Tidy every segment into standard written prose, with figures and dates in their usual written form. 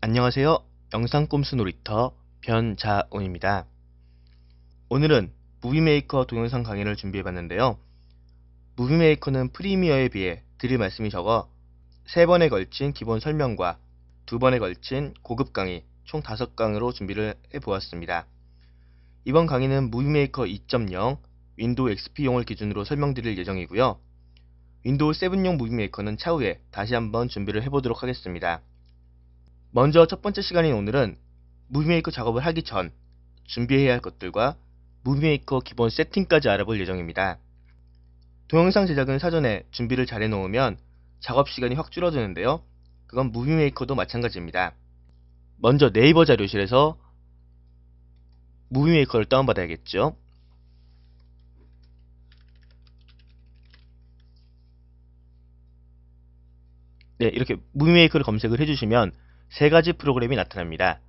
안녕하세요. 영상꼼수 놀이터 변자온입니다. 오늘은 무비메이커 동영상 강의를 준비해봤는데요. 무비메이커는 프리미어에 비해 드릴 말씀이 적어 3번에 걸친 기본 설명과 2번에 걸친 고급 강의 총 5강으로 준비를 해보았습니다. 이번 강의는 무비메이커 2.0 윈도우 XP용을 기준으로 설명드릴 예정이고요. 윈도우 7용 무비메이커는 차후에 다시 한번 준비를 해보도록 하겠습니다. 먼저 첫 번째 시간인 오늘은 무비메이커 작업을 하기 전 준비해야 할 것들과 무비메이커 기본 세팅까지 알아볼 예정입니다. 동영상 제작은 사전에 준비를 잘 해놓으면 작업 시간이 확 줄어드는데요. 그건 무비메이커도 마찬가지입니다. 먼저 네이버 자료실에서 무비메이커를 다운받아야겠죠. 네, 이렇게 무비메이커를 검색을 해주시면 3가지 프로그램이 나타납니다.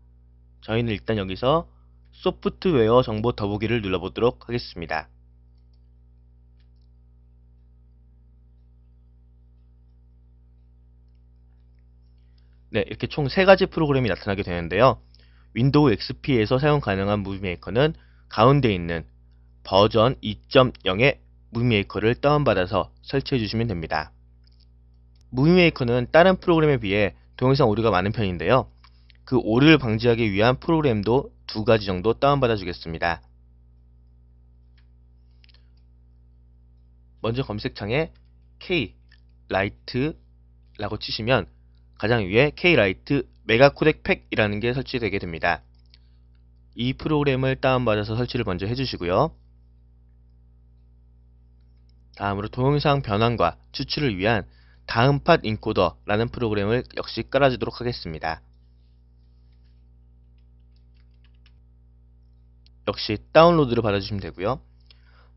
저희는 일단 여기서 소프트웨어 정보 더보기를 눌러보도록 하겠습니다. 네, 이렇게 총 3가지 프로그램이 나타나게 되는데요. 윈도우 XP에서 사용 가능한 무비메이커는 가운데 있는 버전 2.0의 무비메이커를 다운받아서 설치해 주시면 됩니다. 무비메이커는 다른 프로그램에 비해 동영상 오류가 많은 편인데요. 그 오류를 방지하기 위한 프로그램도 2가지 정도 다운받아 주겠습니다. 먼저 검색창에 Klite라고 치시면 가장 위에 Klite 메가코덱 팩이라는 게 설치되게 됩니다. 이 프로그램을 다운받아서 설치를 먼저 해주시고요. 다음으로 동영상 변환과 추출을 위한 다음팟 인코더라는 프로그램을 역시 깔아주도록 하겠습니다. 역시 다운로드를 받아주시면 되고요.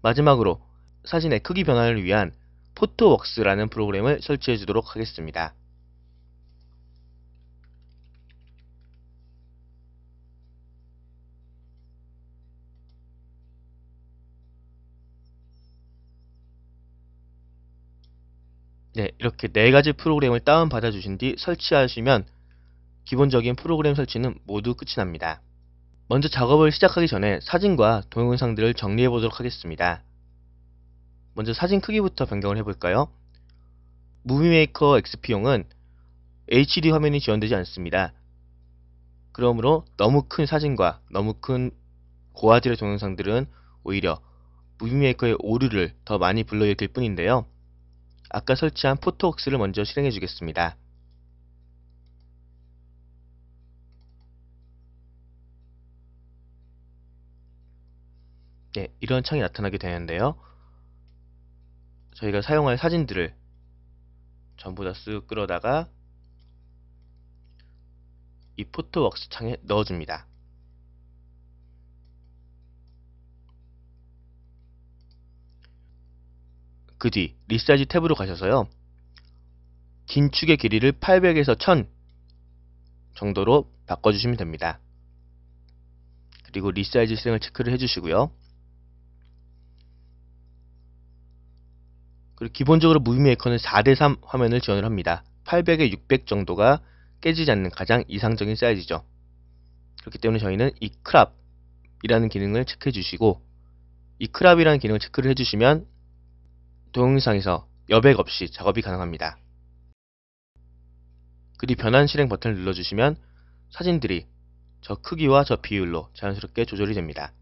마지막으로 사진의 크기 변환을 위한 포토웍스라는 프로그램을 설치해 주도록 하겠습니다. 네, 이렇게 4가지 프로그램을 다운받아 주신 뒤 설치하시면 기본적인 프로그램 설치는 모두 끝이 납니다. 먼저 작업을 시작하기 전에 사진과 동영상들을 정리해 보도록 하겠습니다. 먼저 사진 크기부터 변경을 해볼까요? 무비메이커 XP용은 HD 화면이 지원되지 않습니다. 그러므로 너무 큰 사진과 너무 큰 고화질의 동영상들은 오히려 무비메이커의 오류를 더 많이 불러일으킬 뿐인데요. 아까 설치한 포토웍스를 먼저 실행해 주겠습니다. 네, 이런 창이 나타나게 되는데요. 저희가 사용할 사진들을 전부 다 쓱 끌어다가 이 포토웍스 창에 넣어줍니다. 그 뒤 리사이즈 탭으로 가셔서요. 긴 축의 길이를 800에서 1000 정도로 바꿔주시면 됩니다. 그리고 리사이즈 실행을 체크를 해주시고요. 그리고 기본적으로 무비메이커는 4:3 화면을 지원을 합니다. 800에 600 정도가 깨지지 않는 가장 이상적인 사이즈죠. 그렇기 때문에 저희는 이 크랍이라는 기능을 체크해 주시고, 이 크랍이라는 기능을 체크를 해주시면 동영상에서 여백 없이 작업이 가능합니다. 그 뒤 변환 실행 버튼을 눌러주시면 사진들이 저 크기와 저 비율로 자연스럽게 조절이 됩니다.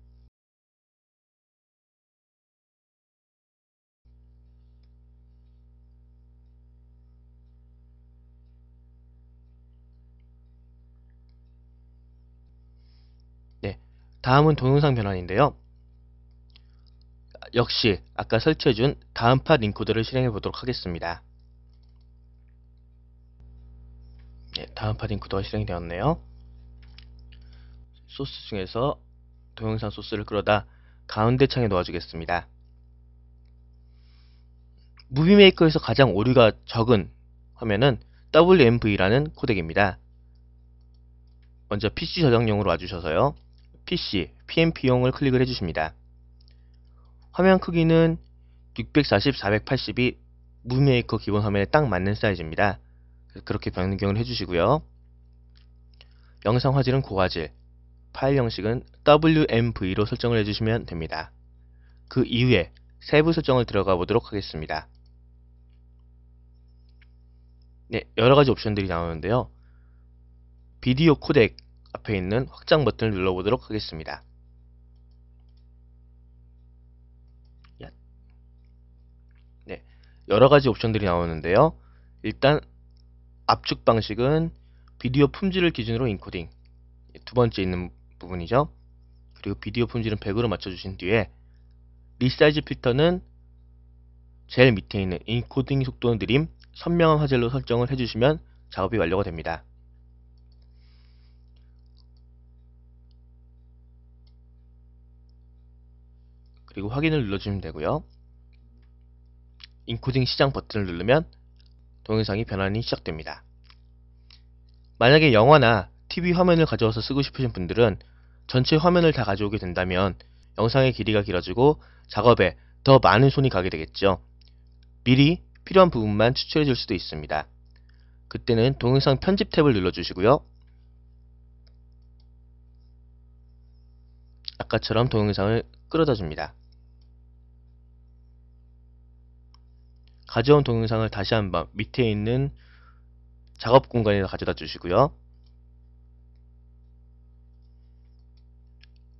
네, 다음은 동영상 변환인데요. 역시 아까 설치해준 다음팟 인코더를 실행해 보도록 하겠습니다. 네, 다음팟 인코더가 실행이 되었네요. 소스 중에서 동영상 소스를 끌어다 가운데 창에 놓아주겠습니다. 무비메이커에서 가장 오류가 적은 화면은 WMV라는 코덱입니다. 먼저 PC 저장용으로 와주셔서요. PC, PMP용을 클릭을 해주십니다. 화면 크기는 640, 480이 무비메이커 기본 화면에 딱 맞는 사이즈입니다. 그렇게 변경을 해주시고요. 영상 화질은 고화질, 파일 형식은 WMV로 설정을 해주시면 됩니다. 그 이후에 세부 설정을 들어가 보도록 하겠습니다. 네, 여러가지 옵션들이 나오는데요. 비디오 코덱 앞에 있는 확장 버튼을 눌러보도록 하겠습니다. 네, 여러가지 옵션들이 나오는데요. 일단 압축 방식은 비디오 품질을 기준으로 인코딩, 두 번째 있는 부분이죠. 그리고 비디오 품질은 100으로 맞춰주신 뒤에 리사이즈 필터는 제일 밑에 있는 인코딩 속도 느림, 선명한 화질로 설정을 해주시면 작업이 완료가 됩니다. 그리고 확인을 눌러주시면 되고요. 인코딩 시작 버튼을 누르면 동영상이 변환이 시작됩니다. 만약에 영화나 TV 화면을 가져와서 쓰고 싶으신 분들은 전체 화면을 다 가져오게 된다면 영상의 길이가 길어지고 작업에 더 많은 손이 가게 되겠죠. 미리 필요한 부분만 추출해 줄 수도 있습니다. 그때는 동영상 편집 탭을 눌러주시고요. 아까처럼 동영상을 끌어다 줍니다. 가져온 동영상을 다시 한번 밑에 있는 작업 공간에 가져다 주시고요.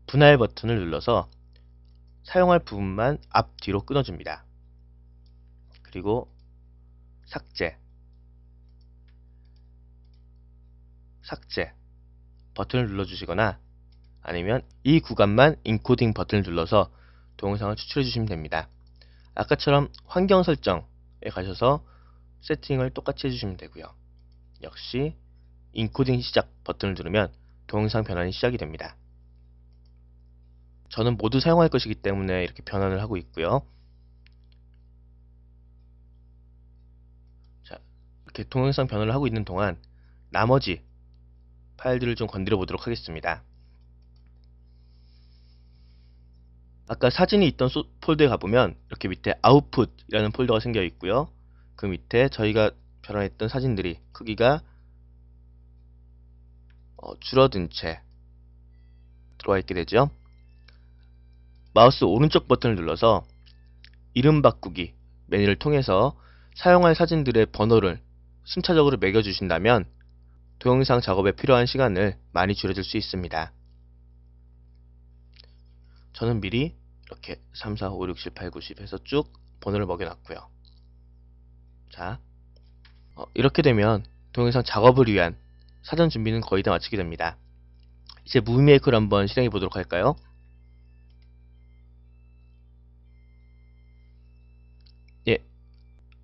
분할 버튼을 눌러서 사용할 부분만 앞뒤로 끊어줍니다. 그리고 삭제 버튼을 눌러주시거나 아니면 이 구간만 인코딩 버튼을 눌러서 동영상을 추출해 주시면 됩니다. 아까처럼 환경 설정에 가셔서 세팅을 똑같이 해주시면 되고요. 역시 인코딩 시작 버튼을 누르면 동영상 변환이 시작이 됩니다. 저는 모두 사용할 것이기 때문에 이렇게 변환을 하고 있고요. 자, 이렇게 동영상 변환을 하고 있는 동안 나머지 파일들을 좀 건드려 보도록 하겠습니다. 아까 사진이 있던 폴더에 가보면 이렇게 밑에 아웃풋이라는 폴더가 생겨 있고요. 그 밑에 저희가 변환했던 사진들이 크기가 줄어든 채 들어와 있게 되죠. 마우스 오른쪽 버튼을 눌러서 이름 바꾸기 메뉴를 통해서 사용할 사진들의 번호를 순차적으로 매겨주신다면 동영상 작업에 필요한 시간을 많이 줄여줄 수 있습니다. 저는 미리 이렇게 3, 4, 5, 6, 7, 8, 9, 10 해서 쭉 번호를 먹여놨고요. 자, 이렇게 되면 동영상 작업을 위한 사전 준비는 거의 다 마치게 됩니다. 이제 무비메이커를 한번 실행해 보도록 할까요?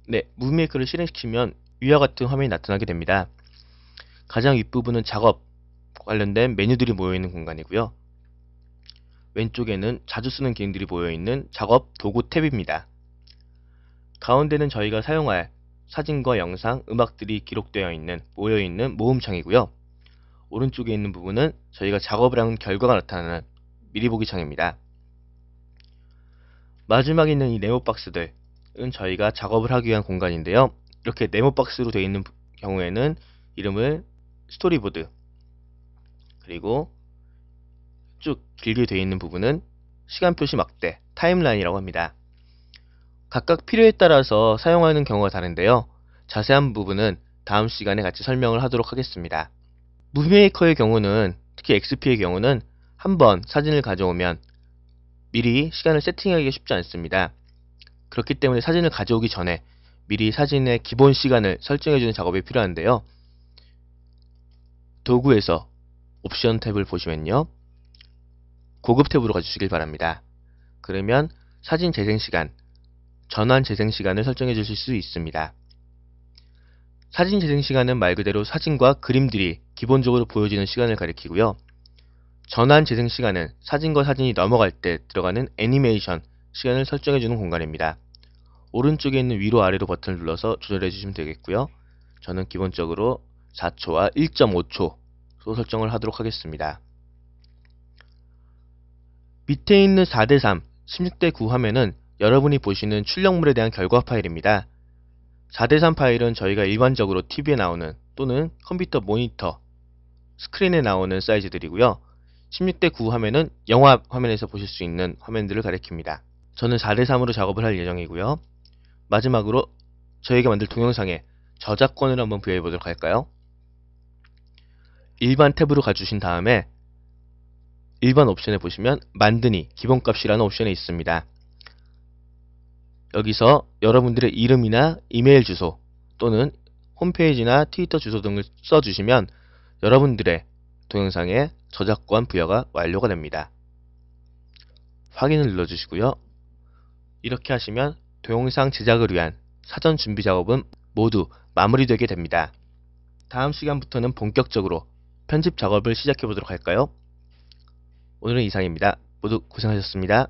네, 무비메이커를 실행시키면 위와 같은 화면이 나타나게 됩니다. 가장 윗부분은 작업 관련된 메뉴들이 모여있는 공간이고요. 왼쪽에는 자주 쓰는 기능들이 모여있는 작업 도구 탭입니다. 가운데는 저희가 사용할 사진과 영상, 음악들이 기록되어 있는 모여있는 모음창이고요. 오른쪽에 있는 부분은 저희가 작업을 한 결과가 나타나는 미리 보기 창입니다. 마지막에 있는 이 네모 박스들은 저희가 작업을 하기 위한 공간인데요. 이렇게 네모 박스로 되어 있는 경우에는 이름을 스토리보드, 그리고 쭉 길게 되어 있는 부분은 시간표시 막대, 타임라인이라고 합니다. 각각 필요에 따라서 사용하는 경우가 다른데요. 자세한 부분은 다음 시간에 같이 설명을 하도록 하겠습니다. 무비메이커의 경우는, 특히 XP의 경우는 한번 사진을 가져오면 미리 시간을 세팅하기가 쉽지 않습니다. 그렇기 때문에 사진을 가져오기 전에 미리 사진의 기본 시간을 설정해주는 작업이 필요한데요. 도구에서 옵션 탭을 보시면요, 고급 탭으로 가주시길 바랍니다. 그러면 사진 재생시간, 전환 재생시간을 설정해 주실 수 있습니다. 사진 재생시간은 말 그대로 사진과 그림들이 기본적으로 보여지는 시간을 가리키고요. 전환 재생시간은 사진과 사진이 넘어갈 때 들어가는 애니메이션 시간을 설정해 주는 공간입니다. 오른쪽에 있는 위로 아래로 버튼을 눌러서 조절해 주시면 되겠고요. 저는 기본적으로 4초와 1.5초 설정을 하도록 하겠습니다. 밑에 있는 4:3, 16:9 화면은 여러분이 보시는 출력물에 대한 결과 파일입니다. 4:3 파일은 저희가 일반적으로 TV에 나오는 또는 컴퓨터 모니터 스크린에 나오는 사이즈들이고요. 16:9 화면은 영화 화면에서 보실 수 있는 화면들을 가리킵니다. 저는 4:3으로 작업을 할 예정이고요. 마지막으로 저희가 만들 동영상에 저작권을 한번 부여해 보도록 할까요? 일반 탭으로 가주신 다음에 일반 옵션에 보시면 만드니 기본값이라는 옵션이 있습니다. 여기서 여러분들의 이름이나 이메일 주소 또는 홈페이지나 트위터 주소 등을 써주시면 여러분들의 동영상에 저작권 부여가 완료가 됩니다. 확인을 눌러주시고요. 이렇게 하시면 동영상 제작을 위한 사전 준비 작업은 모두 마무리되게 됩니다. 다음 시간부터는 본격적으로 편집 작업을 시작해 보도록 할까요? 오늘은 이상입니다. 모두 고생하셨습니다.